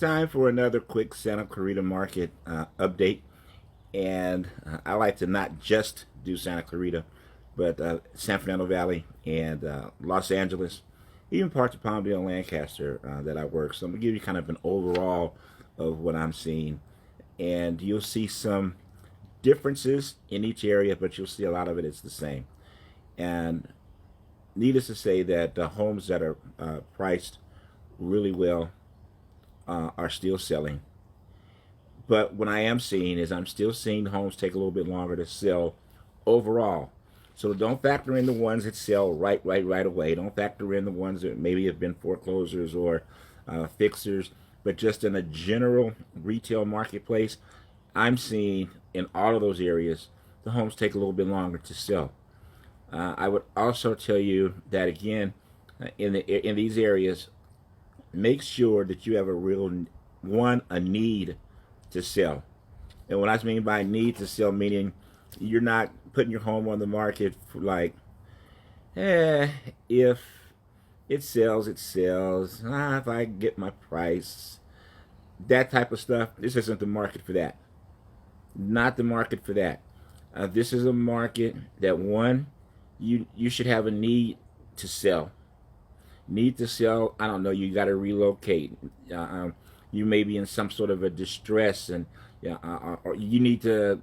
Time for another quick Santa Clarita market update. And I like to not just do Santa Clarita, but San Fernando Valley and Los Angeles, even parts of Palmdale and Lancaster that I work. So I'm going to give you kind of an overall of what I'm seeing. And you'll see some differences in each area, but you'll see a lot of it is the same. And needless to say that the homes that are priced really well are still selling. But what I am seeing is I'm still seeing homes take a little bit longer to sell overall. So don't factor in the ones that sell right away. Don't factor in the ones that maybe have been foreclosures or fixers. But just in a general retail marketplace, I'm seeing in all of those areas, the homes take a little bit longer to sell. I would also tell you that again, in these areas, make sure that you have a need to sell. And what I mean by need to sell, meaning you're not putting your home on the market for like, if it sells, it sells. If I get my price, that type of stuff. This isn't the market for that. Not the market for that. This is a market that one, you should have a need to sell. Need to sell. I don't know. You got to relocate. You may be in some sort of a distress, and or you need to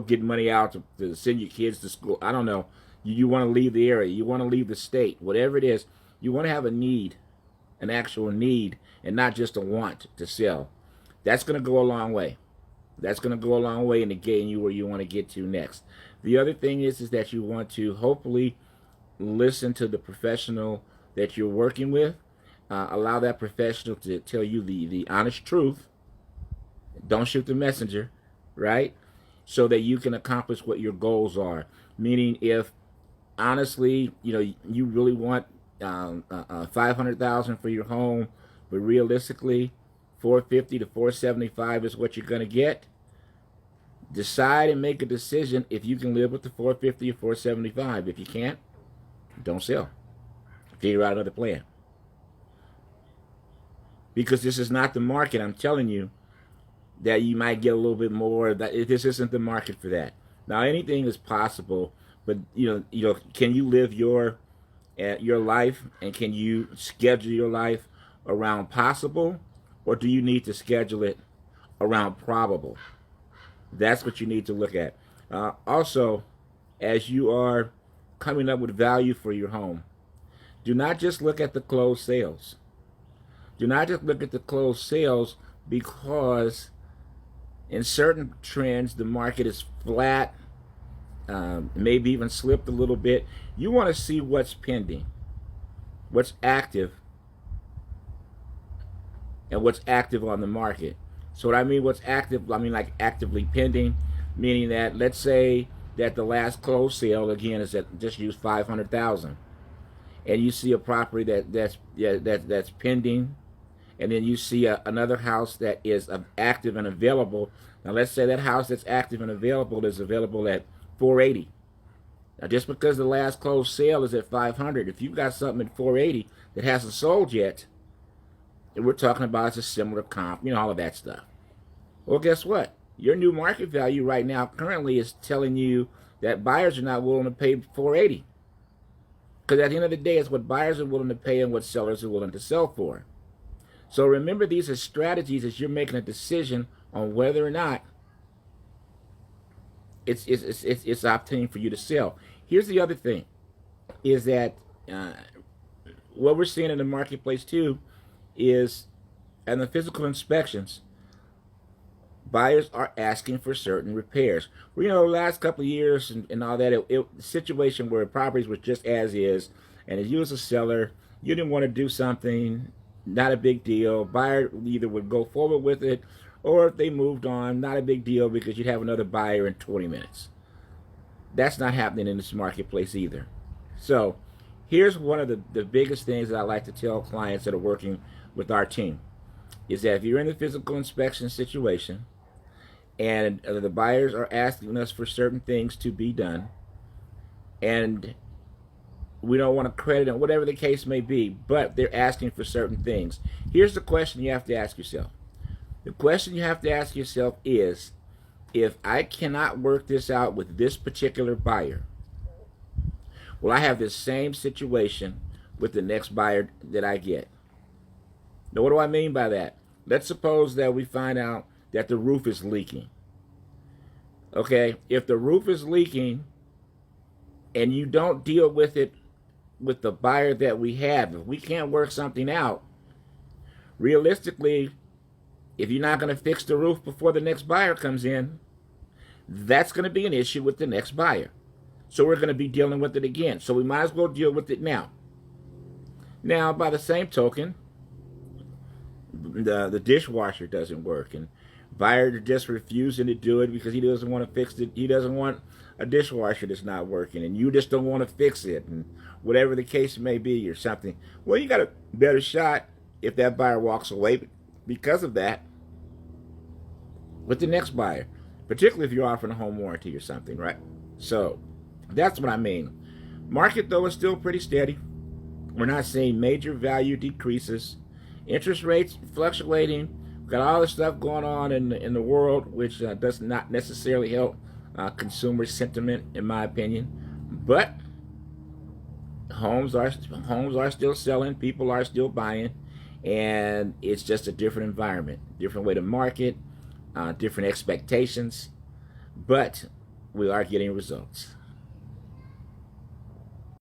get money out to send your kids to school. I don't know. You want to leave the area. You want to leave the state. Whatever it is, you want to have a need, an actual need, and not just a want to sell. That's going to go a long way. That's going to go a long way in getting you where you want to get to next. The other thing is that you want to hopefully listen to the professional that you're working with. Allow that professional to tell you the honest truth. Don't shoot the messenger, right? So that you can accomplish what your goals are. Meaning, if honestly, you really want 500,000 for your home, but realistically, 450 to 475 is what you're going to get. Decide and make a decision if you can live with the 450 or 475. If you can't, don't sell. Figure out another plan. Because this is not the market. I'm telling you that you might get a little bit more. That this isn't the market for that. Now anything is possible, but can you live your life, and can you schedule your life around possible, or do you need to schedule it around probable? That's what you need to look at. Also, as you are coming up with value for your home, do not just look at the closed sales. Do not just look at the closed sales, because in certain trends, the market is flat, maybe even slipped a little bit. You want to see what's pending, what's active, and what's active on the market. So what I mean, what's active, I mean like actively pending, meaning that let's say that the last closed sale again is at just use 500,000, and you see a property that's pending, and then you see another house that is active and available. Now let's say that house that's active and available is available at 480. Now just because the last closed sale is at 500, if you've got something at 480 that hasn't sold yet, and we're talking about it's a similar comp, all of that stuff. Well, guess what? Your new market value right now currently is telling you that buyers are not willing to pay 480. Because at the end of the day, it's what buyers are willing to pay and what sellers are willing to sell for. So remember, these are strategies as you're making a decision on whether or not it's opportunity for you to sell. Here's the other thing, is that what we're seeing in the marketplace too is, and the physical inspections, buyers are asking for certain repairs. Well, the last couple of years and all that, the situation where properties were just as is, and as you as a seller, you didn't want to do something, not a big deal. Buyer either would go forward with it, or if they moved on, not a big deal, because you'd have another buyer in 20 minutes. That's not happening in this marketplace either. So here's one of the biggest things that I like to tell clients that are working with our team, is that if you're in the physical inspection situation and the buyers are asking us for certain things to be done, and we don't want to credit them, whatever the case may be, but they're asking for certain things, here's the question you have to ask yourself. The question you have to ask yourself is, if I cannot work this out with this particular buyer, will I have this same situation with the next buyer that I get? Now, what do I mean by that? Let's suppose that we find out that the roof is leaking. Okay, if the roof is leaking and you don't deal with it with the buyer that we have, if we can't work something out, realistically, if you're not going to fix the roof before the next buyer comes in, that's going to be an issue with the next buyer. So we're going to be dealing with it again. So we might as well deal with it now. Now, by the same token, the dishwasher doesn't work, and buyer just refusing to do it because he doesn't want to fix it. He doesn't want a dishwasher that's not working, and you just don't want to fix it, and whatever the case may be or something. Well, you got a better shot if that buyer walks away because of that with the next buyer, particularly if you're offering a home warranty or something, right? So that's what I mean. Market, though, is still pretty steady. We're not seeing major value decreases. Interest rates fluctuating. We've got all this stuff going on in the world, which does not necessarily help consumer sentiment, in my opinion. But homes are still selling. People are still buying, and it's just a different environment, different way to market, different expectations. But we are getting results.